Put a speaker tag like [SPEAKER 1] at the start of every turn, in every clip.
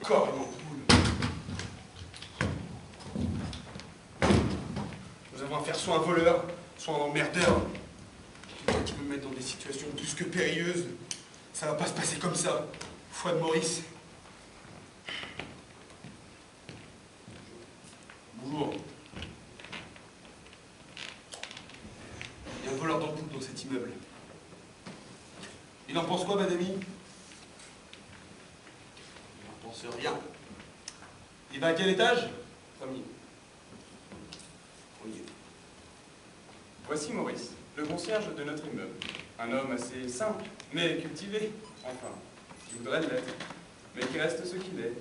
[SPEAKER 1] Encore une ampoule. Nous avons affaire soit à un voleur, soit à un emmerdeur. Quelqu'un qui me met dans des situations plus que périlleuses. Ça va pas se passer comme ça. Foi de Maurice. Bonjour. Il y a un voleur d'ampoule dans cet immeuble. Il en pense quoi, madame? Il n'en pense rien. Il va à quel étage? Premier. Premier.
[SPEAKER 2] Voici Maurice, le concierge de notre immeuble. Un homme assez simple, mais cultivé, enfin, qui voudrait l'être, mais qui reste ce qu'il est,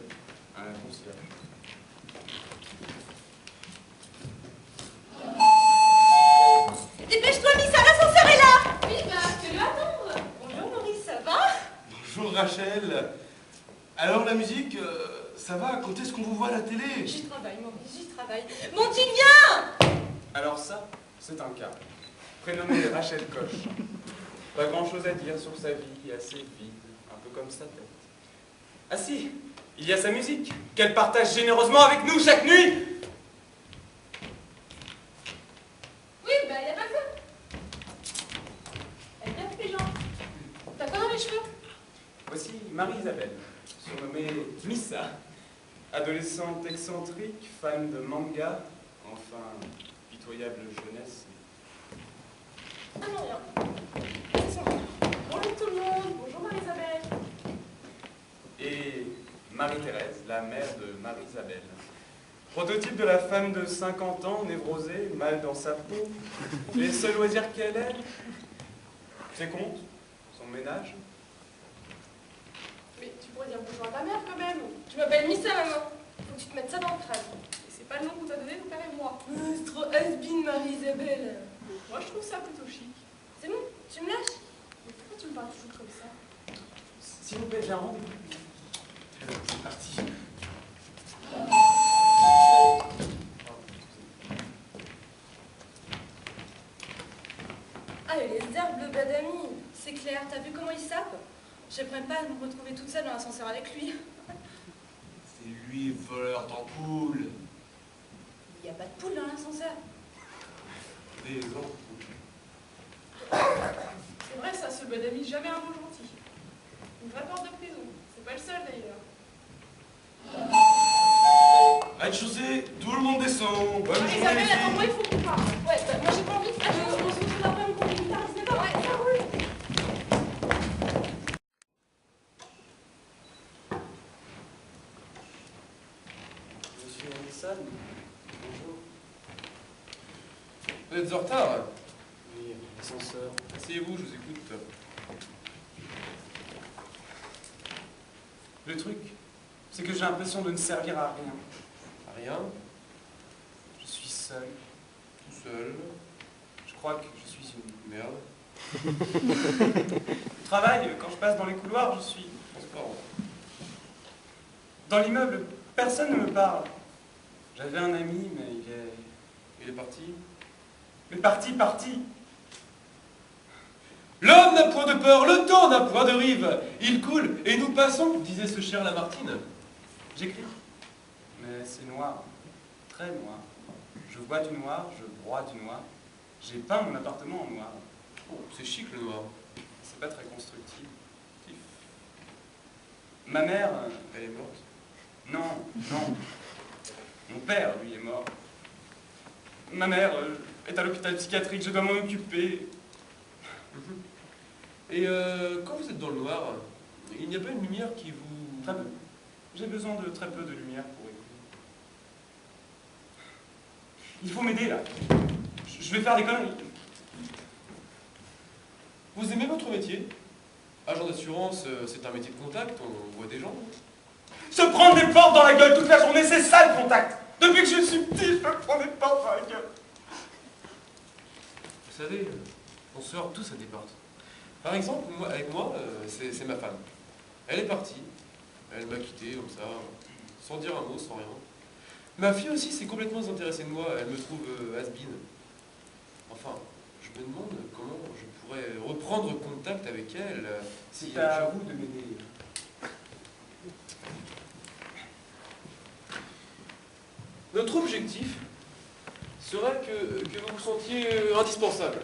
[SPEAKER 2] un concierge.
[SPEAKER 3] Dépêche-toi, Missa, l'ascenseur est là!
[SPEAKER 4] Oui, bah, fais-le attendre.
[SPEAKER 3] Bonjour, Maurice, ça va?
[SPEAKER 1] Bonjour, Rachel. Alors, la musique, ça va? Quand est-ce qu'on vous voit à la télé?
[SPEAKER 3] J'y travaille, Maurice, j'y travaille. Mon Dieu, viens!
[SPEAKER 2] Alors ça, c'est un cas. Prénommé Rachel Koch. Pas grand-chose à dire sur sa vie, assez vide, un peu comme sa tête. Ah si, il y a sa musique, qu'elle partage généreusement avec nous chaque nuit.
[SPEAKER 4] Oui, bah, y a pas ça. Elle vient avec les gens. T'as quoi dans les cheveux?
[SPEAKER 2] Voici Marie-Isabelle, surnommée Missa. Adolescente excentrique, fan de manga, enfin, pitoyable jeunesse.
[SPEAKER 4] Ah non, rien. C'est son nom. Bonjour tout le monde. Bonjour Marie-Isabelle.
[SPEAKER 2] Et Marie-Thérèse, la mère de Marie-Isabelle. Prototype de la femme de 50 ans, névrosée, mal dans sa peau. Les seuls loisirs qu'elle ait, ses comptes, son ménage.
[SPEAKER 4] Mais tu pourrais dire bonjour à ta mère quand même. Je m'appelle Missa, maman. Faut que tu te mettes ça dans le crâne. Et c'est pas le nom qu'on t'a donné, ton père et moi.
[SPEAKER 3] C'est trop has-been, Marie-Isabelle.
[SPEAKER 4] Moi, je trouve ça plutôt chic.
[SPEAKER 3] C'est bon, tu me lâches?
[SPEAKER 4] Mais pourquoi tu me parles toujours comme ça?
[SPEAKER 2] S'il vous plaît, j'ai un rendez-vous.
[SPEAKER 1] C'est parti.
[SPEAKER 3] Ah, et les herbes, le badami. C'est clair, t'as vu comment il sape? J'aimerais pas me retrouver toute seule dans l'ascenseur avec lui.
[SPEAKER 1] C'est lui, voleur d'ampoule.
[SPEAKER 3] Il n'y a pas de poule dans l'ascenseur.
[SPEAKER 1] Des ampoules.
[SPEAKER 4] C'est vrai ça, ce badami, jamais un mot gentil. Une vraie porte de prison. C'est pas le seul d'ailleurs.
[SPEAKER 1] Rez-de-chaussée, tout le monde descend. Bonne journée,
[SPEAKER 4] Marie-Isabelle,
[SPEAKER 1] les filles.
[SPEAKER 4] attends-moi, il faut qu'on parle.
[SPEAKER 3] Ouais, bah, moi j'ai pas envie de faire.
[SPEAKER 4] On se retrouve après, on continue tard, c'est pas vrai. Ah oui.
[SPEAKER 2] Monsieur Wilson, bonjour.
[SPEAKER 1] Vous êtes en retard?
[SPEAKER 2] Oui, l'ascenseur.
[SPEAKER 1] Asseyez-vous, je vous écoute.
[SPEAKER 2] Le truc, c'est que j'ai l'impression de ne servir à rien.
[SPEAKER 1] Rien?
[SPEAKER 2] Je suis seul.
[SPEAKER 1] Tout seul?
[SPEAKER 2] Je crois que je suis une
[SPEAKER 1] Merde.
[SPEAKER 2] Au travail, quand je passe dans les couloirs, je suis
[SPEAKER 1] Transparent.
[SPEAKER 2] dans l'immeuble. Personne ne me parle. J'avais un ami, mais
[SPEAKER 1] Il est parti?
[SPEAKER 2] Mais parti.
[SPEAKER 5] L'homme n'a point de peur, le temps n'a point de rive. Il coule et nous passons, disait ce cher Lamartine.
[SPEAKER 2] J'écris. Mais c'est noir. Très noir. Je bois du noir, je broie du noir. J'ai peint mon appartement en noir.
[SPEAKER 1] Oh, c'est chic le noir.
[SPEAKER 2] C'est pas très constructif. Ma mère...
[SPEAKER 1] Elle est morte?
[SPEAKER 2] Non. Mon père, lui, est mort. Ma mère est à l'hôpital psychiatrique, je dois m'en occuper.
[SPEAKER 5] Et quand vous êtes dans le noir, il n'y a pas une lumière qui vous...
[SPEAKER 2] Très peu. J'ai besoin de très peu de lumière pour écouter. Il faut m'aider, là. Je vais faire des conneries.
[SPEAKER 5] Vous aimez votre métier? Agent d'assurance, c'est un métier de contact, on voit des gens.
[SPEAKER 2] Se prendre des portes dans la gueule toute la journée, c'est ça le contact. Depuis que je suis petit, je me prends des portes dans la gueule.
[SPEAKER 5] Vous savez, on se heurte tous à des portes. Par exemple, avec moi, c'est ma femme. Elle est partie. Elle m'a quitté comme ça, sans dire un mot, sans rien. Ma fille aussi s'est complètement désintéressée de moi. Elle me trouve has-been. Enfin, je me demande comment je pourrais reprendre contact avec elle.
[SPEAKER 2] C'est à vous de m'aider.
[SPEAKER 5] Notre objectif serait que vous vous sentiez indispensable.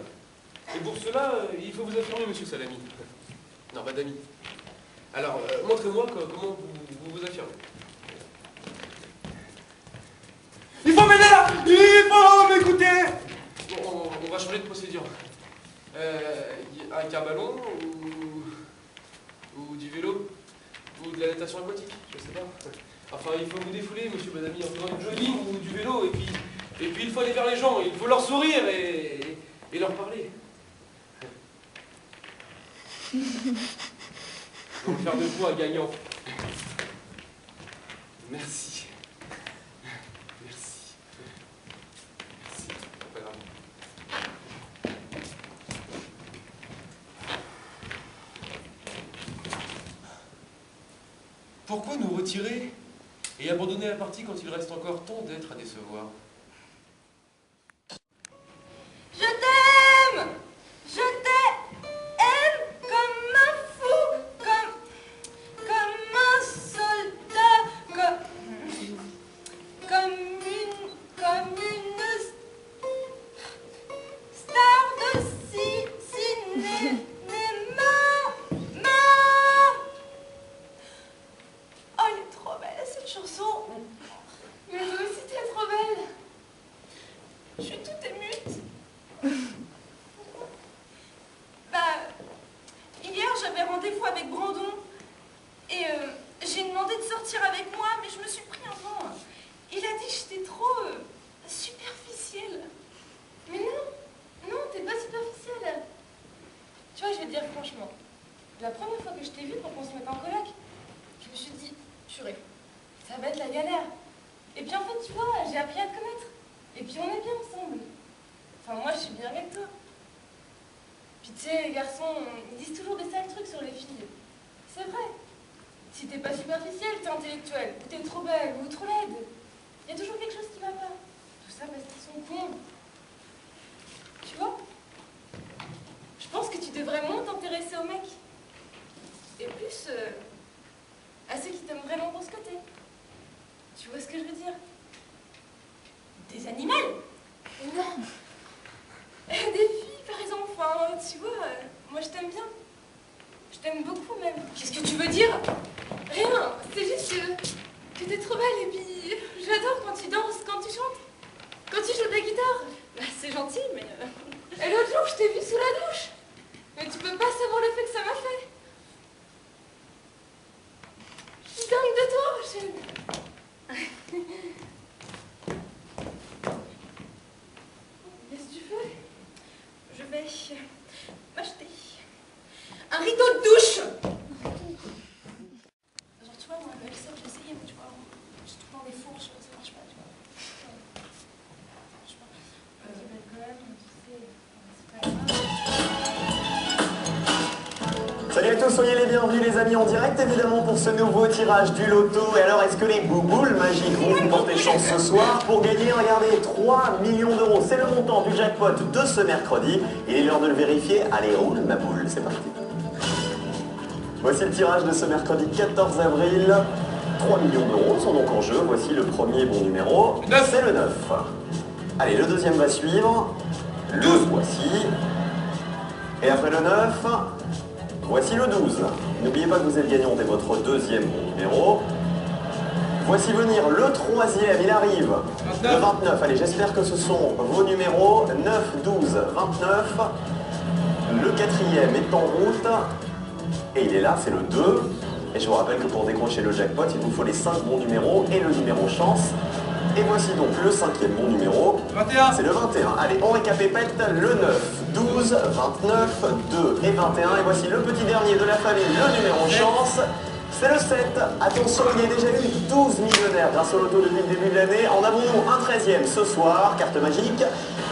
[SPEAKER 5] Et pour cela, il faut vous affirmer, monsieur Salami. Non, madame. Alors, montrez-moi comment vous vous affirmez.
[SPEAKER 1] Il faut m'aider là! Il faut m'écouter!
[SPEAKER 5] Bon, on va changer de procédure. Avec un ballon ou du vélo ou de la natation aquatique, je sais pas. Enfin, il faut vous défouler, monsieur, madame, en faisant du jogging ou du vélo, et puis il faut aller vers les gens, il faut leur sourire et leur parler. Donc faire de vous un gagnant. Merci. Merci. Merci. Pas grave. Pourquoi nous retirer et abandonner la partie quand il reste encore tant d'êtres à décevoir?
[SPEAKER 3] Je t'aime! Je t'aime comme un fou, comme un soldat, comme une star de cinéma. Oh, elle est trop belle cette chanson. Mais toi aussi t'es trop belle. Je suis toute émue. Bah, hier j'avais rendez-vous avec Brandon et j'ai demandé de sortir avec moi, mais je me suis pris un vent. Il a dit que j'étais trop superficielle. Mais non, t'es pas superficielle. Tu vois, je vais te dire franchement, la première fois que je t'ai vue pour qu'on se mette en coloc, je me suis dit, purée, ça va être la galère. Et puis en fait, tu vois, j'ai appris à te connaître. Et puis on est bien ensemble. Enfin, moi, je suis bien avec toi. Puis tu sais, les garçons, ils disent toujours des sales trucs sur les filles. C'est vrai. Si t'es pas superficielle, t'es intellectuelle, ou t'es trop belle, ou trop laide. Il y a toujours quelque chose qui va pas. Tout ça parce qu'ils sont cons. Tu vois? Je pense que tu devrais moins t'intéresser aux mecs. Et plus à ceux qui t'aiment vraiment pour ce que t'es. Tu vois ce que je veux dire? Des animaux? Non. Des filles, par exemple. Enfin, tu vois, moi je t'aime bien. Je t'aime beaucoup même. Qu'est-ce que tu veux dire? Rien. C'est juste que t'es trop belle et puis j'adore quand tu danses, quand tu chantes, quand tu joues de la guitare. Bah, c'est gentil, mais... Et l'autre jour, je t'ai vue sous la douche. Mais tu peux pas savoir l'effet que ça m'a fait. Je suis dingue de toi, Qu'est-ce que tu fais? Je vais m'acheter un rideau de douche. Genre, tu vois, moi, avec ça, j'ai essayé, mais tu vois, j'ai tout dans les fourches, ça marche pas, tu vois. Ça marche pas. C'est belle quand même, tu sais, c'est pas grave.
[SPEAKER 6] Salut à tous, soyez les bienvenus les amis en direct évidemment pour ce nouveau tirage du loto. Et alors est-ce que les bouboules magiques vont vous porter chance ce soir pour gagner, regardez, 3 millions d'euros. C'est le montant du jackpot de ce mercredi. Il est l'heure de le vérifier. Allez, roule ma boule, c'est parti. Voici le tirage de ce mercredi 14 avril. 3 millions d'euros sont donc en jeu. Voici le premier bon numéro. C'est le 9. Allez, le deuxième va suivre. Le voici. Et après le 9... voici le 12. N'oubliez pas que vous êtes gagnant dès votre deuxième bon numéro. Voici venir le troisième, il arrive. Le 29. Allez, j'espère que ce sont vos numéros. 9, 12, 29. Le quatrième est en route. Et il est là, c'est le 2. Et je vous rappelle que pour décrocher le jackpot, il vous faut les 5 bons numéros et le numéro chance. Et voici donc le cinquième bon numéro.
[SPEAKER 1] 21.
[SPEAKER 6] C'est le 21. Allez, on récapépète le 9, 12, 29, 2 et 21. Et voici le petit dernier de la famille, le numéro chance. C'est le 7. Attention, il y a déjà eu 12 millionnaires grâce au loto depuis le début de l'année. En avons-nous un 13e ce soir, carte magique?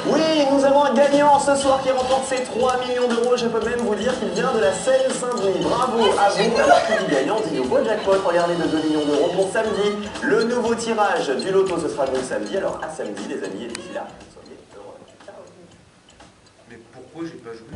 [SPEAKER 6] Oui, nous avons un gagnant ce soir qui remporte ses 3 millions d'euros. Je peux même vous dire qu'il vient de la Seine-Saint-Denis. Bravo à vous. Alors qui dit gagnant dit nouveau jackpot. Regardez, de 2 millions d'euros pour samedi. Le nouveau tirage du loto, ce sera donc samedi. Alors à samedi les amis, et d'ici là, soyez heureux. Ciao.
[SPEAKER 5] Mais pourquoi j'ai pas joué?